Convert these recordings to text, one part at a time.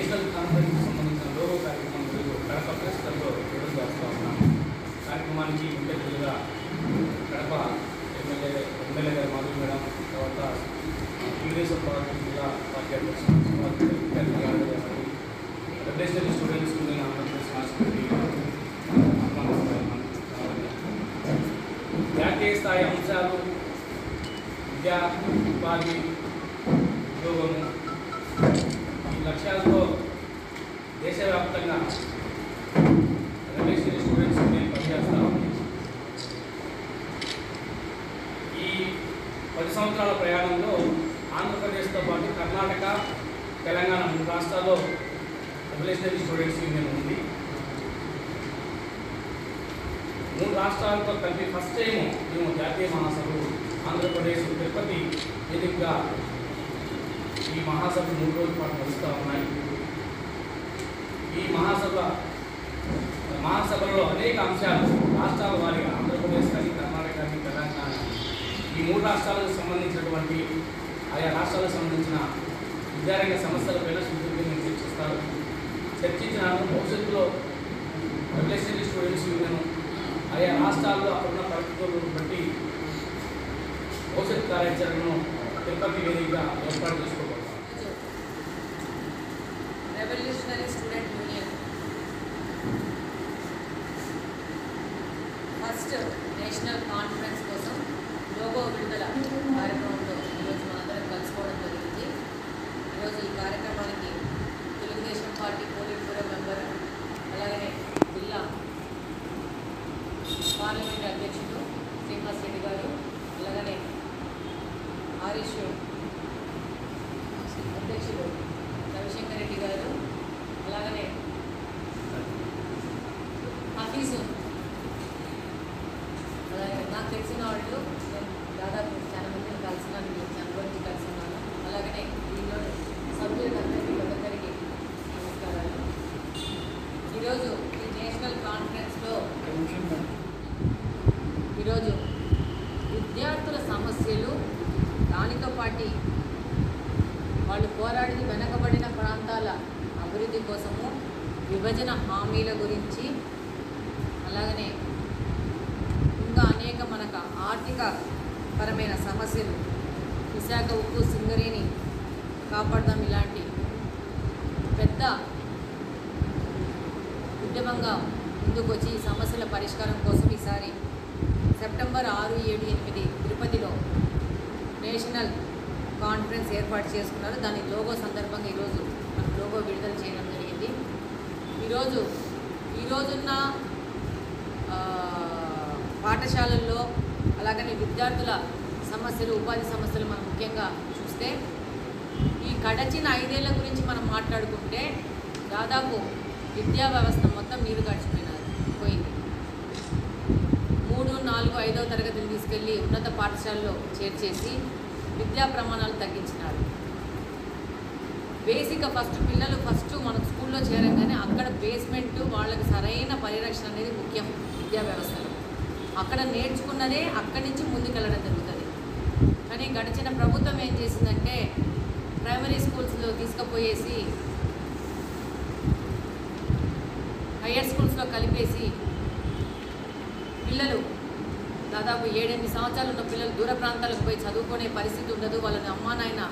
National కాన్ఫరెన్స్కి సంబంధించిన logo కార్యక్రమం ఈరోజు కడప ప్రెస్ క్లబ్లో ఈరోజు వస్తూ ఉన్నాం. కార్యక్రమానికి ముఖ్య అతిథులుగా కడప ఎమ్మెల్యే గారు మాధవి మేడం, తర్వాత తెలుగుదేశం పార్టీ జిల్లా పార్టీ అధ్యక్షులు రెసిడెన్షియల్ స్టూడెంట్స్ యూనియన్ ఆంధ్రప్రదేశ్ రాష్ట్రపతి జాతీయ స్థాయి అంశాలు విద్యా, ఉపాధి, ఉద్యోగము ఈ లక్ష్యాలతో దేశవ్యాప్తంగా రెసిడెన్షియల్ స్టూడెంట్స్ యూనియన్ పనిచేస్తూ ఉంది. ఈ 10 సంవత్సరాల ప్రయాణంలో ఆంధ్రప్రదేశ్తో పాటు కర్ణాటక, తెలంగాణ 3 రాష్ట్రాల్లో రెసిడెన్షియల్ స్టూడెంట్స్ యూనియన్ ఉంది. 3 రాష్ట్రాలతో కలిపి ఫస్ట్ టైం మేము జాతీయ మహాసభలు ఆంధ్రప్రదేశ్ తిరుపతి వేదికగా ఈ మహాసభలు 3 రోజుల పాటు నడుస్తూ ఉన్నాయి. ఈ మహాసభలో అనేక అంశాలు రాష్ట్రాల వారీగా ఆంధ్రప్రదేశ్ కానీ, కర్ణాటక కానీ, తెలంగాణ ఈ 3 రాష్ట్రాలకు సంబంధించినటువంటి ఆయా రాష్ట్రాలకు సంబంధించిన విద్యారంగ సమస్యలపైన సుదీర్ఘంగా చర్చిస్తారు. చర్చించిన భవిష్యత్తులో రెసిడెన్షియల్ స్టూడెంట్స్ యూనియన్ ఆయా రాష్ట్రాల్లో అక్కడున్న పరిస్థితులను బట్టి భవిష్యత్ కార్యాచరణను తిరుపతి వేదికగా ఏర్పాటు చేసుకోబోతాం. Revolutionary student union first national conference కోసం లోగో విడుదల కార్యక్రమంలో ఈరోజు మనందరం కలుసుకోవడం జరిగింది. ఈరోజు ఈ కార్యక్రమానికి Telugu Desam party politburo member, అలాగే జిల్లా పార్లమెంట్ అధ్యక్షుడు శ్రీనివాస్ రెడ్డి గారు, అలాగనే ఆరిష్ అధ్యక్షుడు రవిశంకర్ రెడ్డి గారు, అలాగనే హఫీజు, అలాగే నాకు తెలిసిన వాళ్ళు దాదాపు చాలా మందిని కలిసినాను, అనుభవించి కలిసి ఉన్నాను. అలాగనే దీనిలో సభ్యులందరికీ ఒకరికి నమస్కారాలు. ఈరోజు ఈ నేషనల్ కాన్ఫరెన్స్లో ఈరోజు విద్యార్థుల సమస్యలు, దానితో పాటు వాళ్ళు పోరాడి వెనకబడిన ప్రాంతాల అభివృద్ధి కోసము, విభజన హామీల గురించి, అలాగనే ఇంకా అనేక మనకు ఆర్థిక పరమైన సమస్యలు, విశాఖ ఉక్కు, సింగరేణి కాపాడదాం ఇలాంటి పెద్ద ఉద్యమంగా ముందుకు వచ్చి ఈ సమస్యల పరిష్కారం కోసం ఈసారి సెప్టెంబర్ 6, 7, 8 తిరుపతిలో నేషనల్ కాన్ఫరెన్స్ ఏర్పాటు చేసుకున్నారు. దాని లోగో సందర్భంగా ఈరోజు మనకు లోగో విడుదల చేయడం జరిగింది. ఈరోజున్న పాఠశాలల్లో, అలాగనే విద్యార్థుల సమస్యలు, ఉపాధి సమస్యలు మనం ముఖ్యంగా చూస్తే ఈ గడచిన 5 ఏళ్ల గురించి మనం మాట్లాడుకుంటే దాదాపు విద్యా వ్యవస్థ మొత్తం నీరు గడిచిపోయింది. 3, 4, 5వ తరగతులు తీసుకెళ్ళి ఉన్నత పాఠశాలలో చేర్చేసి విద్యా ప్రమాణాలు తగ్గించినారు. బేసిక్గా పిల్లలు మనకు స్కూల్లో చేరంగానే అక్కడ బేస్మెంట్ వాళ్ళకి సరైన పరిరక్షణ అనేది ముఖ్యం. విద్యా వ్యవస్థలో అక్కడ నేర్చుకున్నదే అక్కడి నుంచి ముందుకెళ్ళడం జరుగుతుంది. కానీ గడిచిన ప్రభుత్వం ఏం చేసిందంటే ప్రైమరీ స్కూల్స్లో తీసుకుపోయేసి హయ్యర్ స్కూల్స్లో కలిపేసి పిల్లలు దాదాపు 7-8 సంవత్సరాలు ఉన్న పిల్లలు దూర ప్రాంతాలకు పోయి చదువుకునే పరిస్థితి ఉండదు. వాళ్ళని అమ్మా నాయన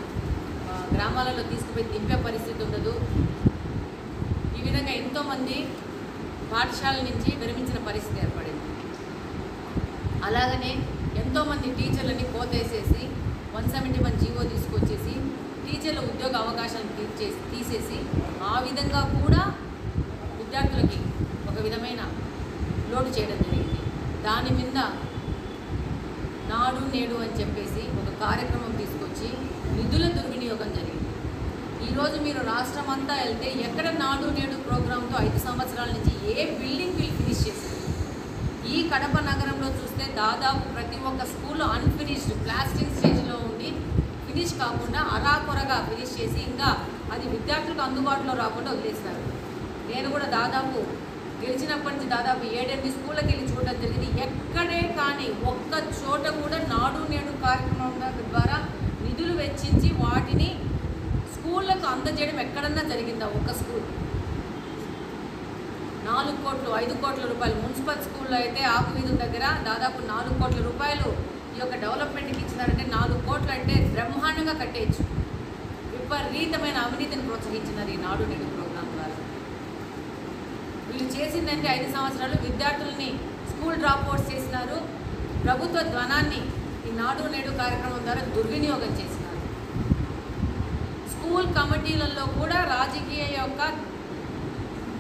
గ్రామాలలో తీసుకుపోయి దింపే పరిస్థితి ఉండదు. ఈ విధంగా ఎంతోమంది పాఠశాల నుంచి విరమించిన పరిస్థితి ఏర్పడింది. అలాగనే ఎంతోమంది టీచర్లని కోతేసేసి 171 జీవో తీసుకొచ్చేసి టీచర్ల ఉద్యోగ అవకాశాలను తీసేసి ఆ విధంగా కూడా విద్యార్థులకి ఒక విధమైన లోటు చేయడం జరిగింది. దాని మీద నాడు నేడు అని చెప్పేసి ఒక కార్యక్రమం తీసుకొచ్చి నిధుల దుర్వినియోగం జరిగింది. ఈరోజు మీరు రాష్ట్రం అంతా వెళ్తే ఎక్కడ నాడు నేడు ప్రోగ్రాంతో 5 సంవత్సరాల నుంచి ఏ బిల్డింగ్ ఫినిష్ చేశారు. ఈ కడప నగరంలో చూస్తే దాదాపు ప్రతి ఒక్క స్కూల్లో అన్ఫినిష్డ్ ప్లాస్టింగ్ స్టేజ్లో ఉండి ఫినిష్ కాకుండా అరాకొరగా ఫినిష్ చేసి ఇంకా అది విద్యార్థులకు అందుబాటులో రాకుండా వదిలేస్తారు. నేను కూడా దాదాపు గెలిచినప్పటి నుంచి దాదాపు 7-8 స్కూళ్ళకి వెళ్ళి చూడడం జరిగింది. ఎక్కడే కానీ ఒక్క చోట కూడా నాడు నేడు కార్యక్రమం ద్వారా నిధులు వెచ్చించి వాటిని స్కూల్ స్కూళ్ళకు అందజేయడం ఎక్కడన్నా జరిగిందా? ఒక స్కూల్ 4 కోట్లు 5 కోట్ల రూపాయలు మున్సిపల్ స్కూల్లో అయితే ఆకువీధుల దగ్గర దాదాపు 4 కోట్ల రూపాయలు ఈ యొక్క డెవలప్మెంట్కి ఇచ్చినారంటే 4 కోట్లు అంటే బ్రహ్మాండంగా కట్టేయచ్చు. విపరీతమైన అవినీతిని ప్రోత్సహించినారు ఈ నాడు నేడు ప్రోగ్రాం ద్వారా. వీళ్ళు చేసిందంటే 5 సంవత్సరాలు విద్యార్థులని స్కూల్ డ్రాప్ అవుట్స్ చేసినారు. ప్రభుత్వ ధనాన్ని ఈ నాడు నేడు కార్యక్రమం ద్వారా దుర్వినియోగం చేసినారు. స్కూల్ కమిటీలలో కూడా రాజకీయ యొక్క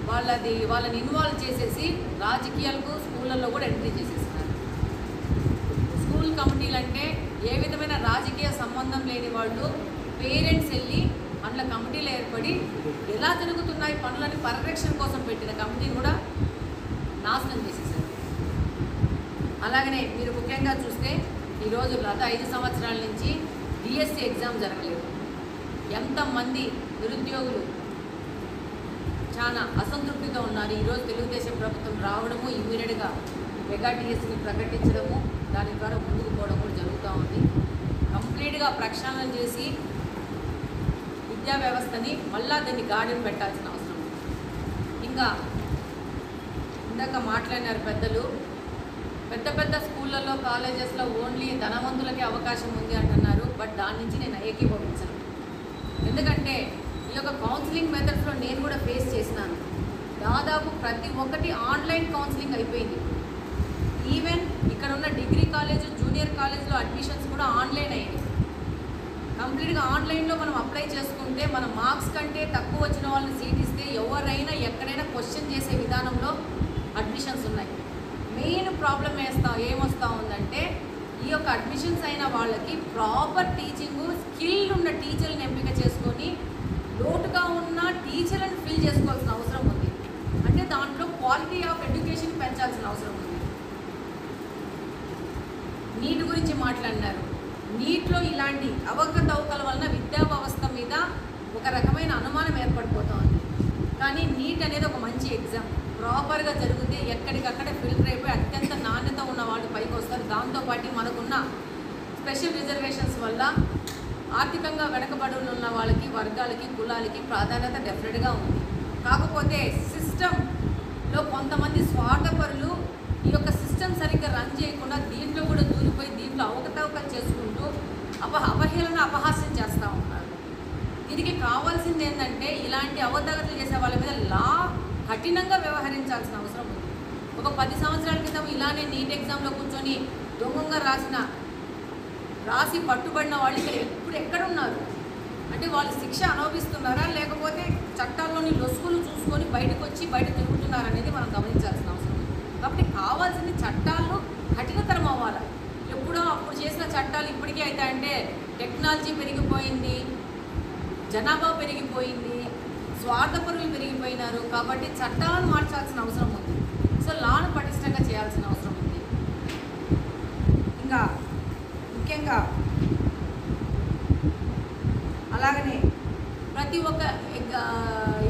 వాళ్ళని ఇన్వాల్వ్ చేసేసి రాజకీయాలకు స్కూళ్ళల్లో కూడా ఎంట్రీ చేసేస్తున్నారు. స్కూల్ కమిటీలు అంటే ఏ విధమైన రాజకీయ సంబంధం లేని వాళ్ళు పేరెంట్స్ వెళ్ళి అందులో కమిటీలు ఏర్పడి ఎలా జరుగుతున్నాయి పనులని పరిరక్షణ కోసం పెట్టిన కమిటీని కూడా నాశనం చేసేసారు. అలాగనే మీరు ముఖ్యంగా చూస్తే ఈరోజు గత 5 సంవత్సరాల నుంచి డిఎస్సి ఎగ్జామ్ జరగలేదు. ఎంతమంది నిరుద్యోగులు చాలా అసంతృప్తితో ఉన్నారు. ఈరోజు తెలుగుదేశం ప్రభుత్వం రావడము, ఇమ్మీడియట్గా మెగా డిఎస్సిని ప్రకటించడము, దాని ద్వారా ముందుకు పోవడం కూడా జరుగుతూ ఉంది. కంప్లీట్గా ప్రక్షాళన చేసి విద్యా వ్యవస్థని మళ్ళా దాన్ని గాడిని పెట్టాల్సిన అవసరం ఉంది. ఇంకా ఇందాక మాట్లాడినారు పెద్దలు, పెద్ద స్కూళ్ళల్లో కాలేజెస్లో ఓన్లీ ధనవంతులకే అవకాశం ఉంది అంటున్నారు. బట్ దాని నుంచి నేను ఏకీభవించను. ఎందుకంటే ఈ యొక్క కౌన్సిలింగ్ మెథడ్స్లో నేను కూడా ఫేస్ చేసినాను. దాదాపు ప్రతి ఒక్కటి ఆన్లైన్ కౌన్సిలింగ్ అయిపోయింది. ఈవెన్ ఇక్కడ ఉన్న డిగ్రీ కాలేజ్, జూనియర్ కాలేజ్లో అడ్మిషన్స్ కూడా ఆన్లైన్ అయ్యాయి. కంప్లీట్గా ఆన్లైన్లో మనం అప్లై చేసుకుంటే మన మార్క్స్ కంటే తక్కువ వచ్చిన వాళ్ళని సీట్ ఇస్తే ఎవరైనా ఎక్కడైనా క్వశ్చన్ చేసే విధానంలో అడ్మిషన్స్ ఉన్నాయి. మెయిన్ ప్రాబ్లం ఏమొస్తూ ఉందంటే ఈ యొక్క అడ్మిషన్స్ అయిన వాళ్ళకి ప్రాపర్ టీచింగు, స్కిల్ ఉన్న టీచర్లను ఎంపిక చేసుకొని లోటుగా ఉన్న టీచర్లను ఫిల్ చేసుకోవాల్సిన అవసరం ఉంది. అంటే దాంట్లో క్వాలిటీ ఆఫ్ ఎడ్యుకేషన్ పెంచాల్సిన అవసరం ఉంది. నీట్ గురించి మాట్లాడినారు. నీట్లో ఇలాంటి అవకతవకల వలన విద్యా వ్యవస్థ మీద ఒక రకమైన అనుమానం ఏర్పడిపోతుంది. కానీ నీట్ అనేది ఒక మంచి ఎగ్జామ్. ప్రాపర్గా జరిగితే ఎక్కడికక్కడ ఫిల్టర్ అయిపోయి అత్యంత నాణ్యత ఉన్న వాళ్ళు పైకి వస్తారు. దాంతోపాటు మనకున్న స్పెషల్ రిజర్వేషన్స్ వల్ల ఆర్థికంగా వెనకబడి ఉన్న వాళ్ళకి, వర్గాలకి, కులాలకి ప్రాధాన్యత డెఫినెట్గా ఉంది. కాకపోతే సిస్టంలో కొంతమంది స్వార్థపరులు ఈ యొక్క సిస్టమ్ సరిగ్గా రన్ చేయకుండా దీంట్లో కూడా దూరిపోయి దీంట్లో అవకతవకలు చేసుకుంటూ అవహేళన, అపహాస్యం చేస్తూ ఉన్నారు. దీనికి కావాల్సింది ఏంటంటే ఇలాంటి అవకతవకలు చేసే వాళ్ళ మీద లా కఠినంగా వ్యవహరించాల్సిన అవసరం ఉంది. ఒక 10 సంవత్సరాల క్రితం ఇలానే నీట్ ఎగ్జామ్లో కూర్చొని దొంగంగా రాసి పట్టుబడిన వాళ్ళు ఇక్కడ ఎక్కడున్నారు? అంటే వాళ్ళు శిక్ష అనుభవిస్తున్నారా, లేకపోతే చట్టాల్లోని లొసుగులు చూసుకొని బయటకు వచ్చి బయట తిరుగుతున్నారనేది మనం గమనించాల్సిన అవసరం ఉంది. కాబట్టి కావాల్సింది చట్టాలు కఠినతరం అవ్వాలి. ఎప్పుడో అప్పుడు చేసిన చట్టాలు ఇప్పటికీ అవుతాయంటే టెక్నాలజీ పెరిగిపోయింది, జనాభా పెరిగిపోయింది, స్వార్థపరులు పెరిగిపోయినారు. కాబట్టి చట్టాలను మార్చాల్సిన అవసరం ఉంది. సో లాను పటిష్టంగా చేయాల్సిన అవసరం ఉంది. ఇంకా ముఖ్యంగా అలాగనే ప్రతి ఒక్క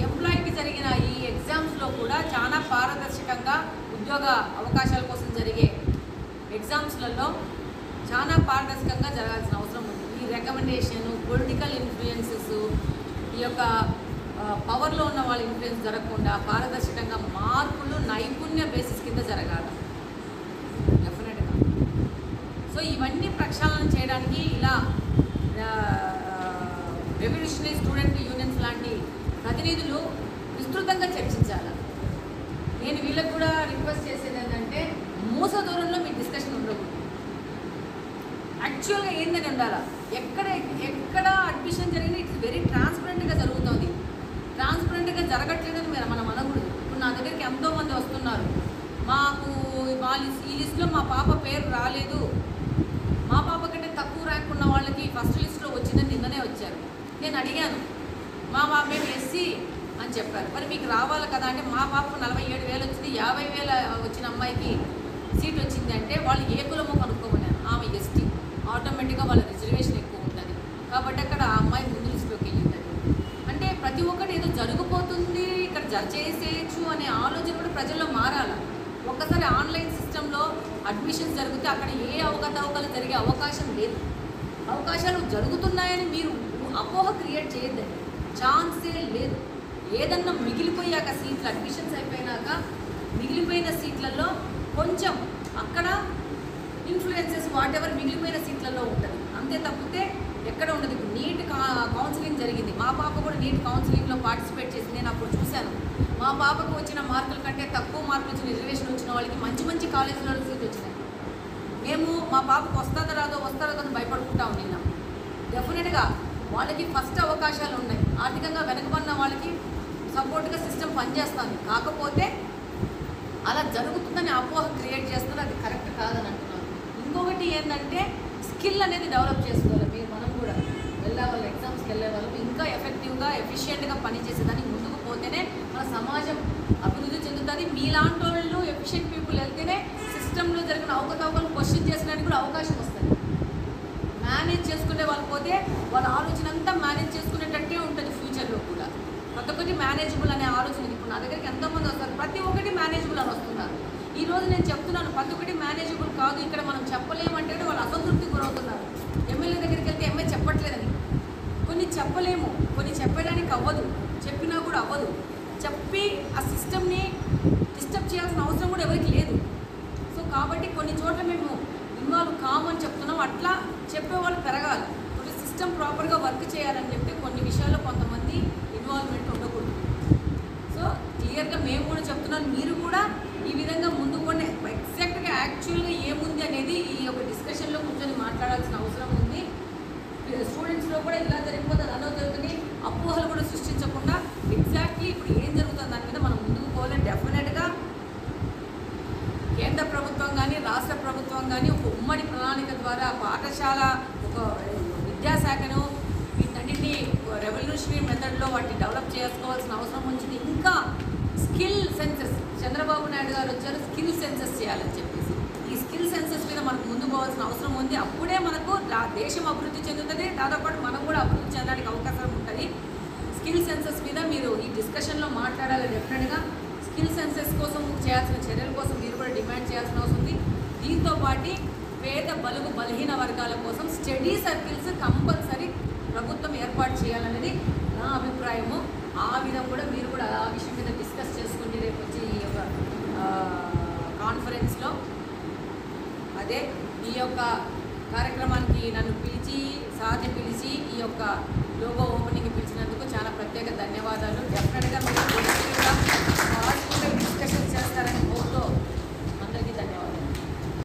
ఎంప్లాయీకి జరిగిన ఈ ఎగ్జామ్స్లో కూడా చాలా పారదర్శకంగా ఉద్యోగ అవకాశాల కోసం జరిగే ఎగ్జామ్స్లలో చాలా పారదర్శకంగా జరగాల్సిన అవసరం ఉంది. ఈ రికమెండేషన్, పొలిటికల్ ఇన్ఫ్లుయెన్సెస్, ఈ యొక్క పవర్లో ఉన్న వాళ్ళ ఇన్ఫ్లుయెన్స్ జరగకుండా పారదర్శకంగా మార్పులు నైపుణ్య బేసిస్ కింద జరగాలి డెఫినెట్గా. సో ఇవన్నీ ప్రక్షాళన చేయడానికి ఇలా రెవల్యూషనరీ స్టూడెంట్ యూనియన్స్ లాంటి ప్రతినిధులు విస్తృతంగా చర్చించాలి. నేను వీళ్ళకు కూడా రిక్వెస్ట్ చేసేది ఏంటంటే మూస దూరంలో మీ డిస్కషన్ ఉండకూడదు. యాక్చువల్గా ఏందని ఉండాలా, ఎక్కడ అడ్మిషన్ జరిగినా ఇట్స్ వెరీ ట్రాన్స్పరెంట్గా జరుగుతుంది. ట్రాన్స్పరెంట్గా జరగట్లేదని మనం అనకూడదు. ఇప్పుడు నా దగ్గరికి ఎంతోమంది వస్తున్నారు, మాకు ఈ లిస్టులో మా పాప పేరు రాలేదు, మా పాప కంటే తక్కువ ర్యాంక్ ఉన్న వాళ్ళకి ఫస్ట్ లిస్ట్లో వచ్చిందని నిన్ననే వచ్చారు. నేను అడిగాను, మేము ఎస్సీ అని చెప్పారు, మరి మీకు రావాలి కదా అంటే మా పాపకు 47,000 వచ్చింది, 50,000 వచ్చిన అమ్మాయికి సీట్ వచ్చింది అంటే వాళ్ళు ఏ కులమో కనుక్కోమన్నాను. ఆమె ఎస్టీ, ఆటోమేటిక్గా వాళ్ళ రిజర్వేషన్ ఎక్కువ ఉంటుంది కాబట్టి అక్కడ ఆ అమ్మాయి ముందు లిస్టులోకి వెళ్ళింది. అంటే ప్రతి ఒక్కటి ఏదో జరిగిపోతుంది, ఇక్కడ చేసేయచ్చు అనే ఆలోచన కూడా ప్రజల్లో మారాలి. ఒక్కసారి ఆన్లైన్ సిస్టంలో అడ్మిషన్స్ జరిగితే అక్కడ ఏ అవకతవకలు జరిగే అవకాశం లేదు. అవకాశాలు జరుగుతున్నాయని మీరు అపోహ క్రియేట్ చేయొద్దండి. ఛాన్సే లేదు. ఏదన్నా మిగిలిపోయాక సీట్లు అడ్మిషన్స్ అయిపోయినాక మిగిలిపోయిన సీట్లలో కొంచెం అక్కడ ఇన్ఫ్లుయెన్సెస్ వాటెవర్ మిగిలిపోయిన సీట్లలో ఉంటుంది, అంతే తప్పితే ఎక్కడ ఉండదు. ఇప్పుడు నీట్ కౌన్సిలింగ్ జరిగింది, మా పాప కూడా నీట్ కౌన్సిలింగ్లో పార్టిసిపేట్ చేసి నేను అప్పుడు చూశాను. మా పాపకు వచ్చిన మార్కుల కంటే తక్కువ మార్కులు వచ్చిన రిజర్వేషన్ వచ్చిన వాళ్ళకి మంచి మంచి కాలేజీలో సీట్లు వచ్చినాయి. మేము మా పాపకు వస్తుందో రాదో అని భయపడుకుంటా ఉన్నాం. డెఫినెట్గా వాళ్ళకి ఫస్ట్ అవకాశాలు ఉన్నాయి. ఆర్థికంగా వెనకబడిన వాళ్ళకి సపోర్ట్గా సిస్టమ్ పనిచేస్తుంది. కాకపోతే అలా జరుగుతుందని అపోహ క్రియేట్ చేస్తున్నారు, అది కరెక్ట్ కాదని అంటున్నారు. ఇంకొకటి ఏంటంటే స్కిల్ అనేది డెవలప్ చేసుకోవాలి. మనం కూడా వెళ్ళే వాళ్ళు ఎగ్జామ్స్కి వెళ్ళే వాళ్ళు ఇంకా ఎఫెక్టివ్గా ఎఫిషియెంట్గా పనిచేసేదానికి ముందుకు పోతేనే మన సమాజం అభివృద్ధి చెందుతుంది. మీలాంటి వాళ్ళు ఎఫిషియెంట్ పీపుల్ వెళ్తేనే సిస్టంలో జరిగిన అవకతవకలు క్వశ్చన్ చేసడానికి కూడా అవకాశం వస్తుంది. మేనేజ్ చేసుకునే వాళ్ళు పోతే వాళ్ళ ఆలోచన అంతా మేనేజ్ చేసుకునేటట్టే ఉంటుంది ఫ్యూచర్లో కూడా. ప్రతి ఒక్కటి మేనేజబుల్ అనే ఆలోచన. ఇప్పుడు నా దగ్గరికి ఎంతోమంది వస్తారు, ప్రతి ఒక్కటి మేనేజబుల్ అని వస్తున్నారు. ఈరోజు నేను చెప్తున్నాను ప్రతి ఒక్కటి మేనేజబుల్ కాదు, ఇక్కడ మనం చెప్పలేమంటే వాళ్ళు అసంతృప్తికి గురవుతున్నారు. ఎమ్మెల్యే దగ్గరికి వెళ్తే ఎమ్మెల్యే చెప్పట్లేదని, కొన్ని చెప్పలేము, కొన్ని చెప్పడానికి అవ్వదు, చెప్పినా కూడా అవ్వదు. చెప్పి ఆ సిస్టమ్ని డిస్టర్బ్ చేయాల్సిన అవసరం కూడా ఎవరికి లేదు. సో కాబట్టి కొన్ని చోట్ల మేము ఇన్వాల్వ్ కామని చెప్తున్నాం. అట్లా చెప్పేవాళ్ళు పెరగాలి. ఇప్పుడు సిస్టమ్ ప్రాపర్గా వర్క్ చేయాలని చెప్తే కొన్ని విషయాల్లో కొంతమంది ఇన్వాల్వ్మెంట్ ఉండకూడదు. సో క్లియర్గా మేము కూడా చెప్తున్నాం, మీరు కూడా ఈ విధంగా ముందుకు కూడా ఎగ్జాక్ట్గా యాక్చువల్గా ఏముంది అనేది ఈ యొక్క డిస్కషన్లో కూర్చొని మాట్లాడాల్సిన అవసరం ఉంది. స్టూడెంట్స్లో కూడా ఇలా జరిగిపోతుంది అలా జరుగుతుంది అపోహలు కూడా సృష్టించకుండా ఎగ్జాక్ట్లీ ఇప్పుడు ఏం జరుగుతుంది దాని మీద మనం ముందుకు పోవాలని డెఫినెట్గా కేంద్ర ప్రభుత్వం కానీ రాష్ట్ర ప్రభుత్వం కానీ ఒక ఉమ్మడి ప్రణాళిక ద్వారా పాఠశాల ఒక విద్యాశాఖను వీటన్నిటినీ రెవల్యూషనరీ మెథడ్లో వాటిని డెవలప్ చేసుకోవాల్సిన అవసరం వచ్చింది. ఇంకా స్కిల్ సెన్సెస్ చంద్రబాబు నాయుడు గారు వచ్చారు, స్కిల్ సెన్సెస్ చేయాలని చెప్పేసి ఈ స్కిల్ సెన్సెస్ మీద మనకు ముందు పోవాల్సిన అవసరం ఉంది. అప్పుడే మనకు దేశం అభివృద్ధి చెందుతుంది, దాదాపు మనం కూడా అభివృద్ధి చెందడానికి అవకాశం ఉంటుంది. స్కిల్ సెన్సెస్ మీద మీరు ఈ డిస్కషన్లో మాట్లాడాలి. డెఫినెట్గా స్కిల్ సెన్సెస్ కోసం చేయాల్సిన చర్యల కోసం మీరు కూడా డిమాండ్ చేయాల్సిన అవసరం ఉంది. దీంతో పాటు పేద బలుగు బలహీన వర్గాల కోసం స్టడీ సర్కిల్స్ కంపల్సరీ ప్రభుత్వం ఏర్పాటు చేయాలనేది నా అభిప్రాయము. ఆ విధంగా కూడా మీరు కూడా ఆ విషయం మీద డిస్కస్ చేసుకుంటే రేపు వచ్చి ఈ యొక్క కాన్ఫరెన్స్లో అదే ఈ యొక్క కార్యక్రమానికి నన్ను పిలిచి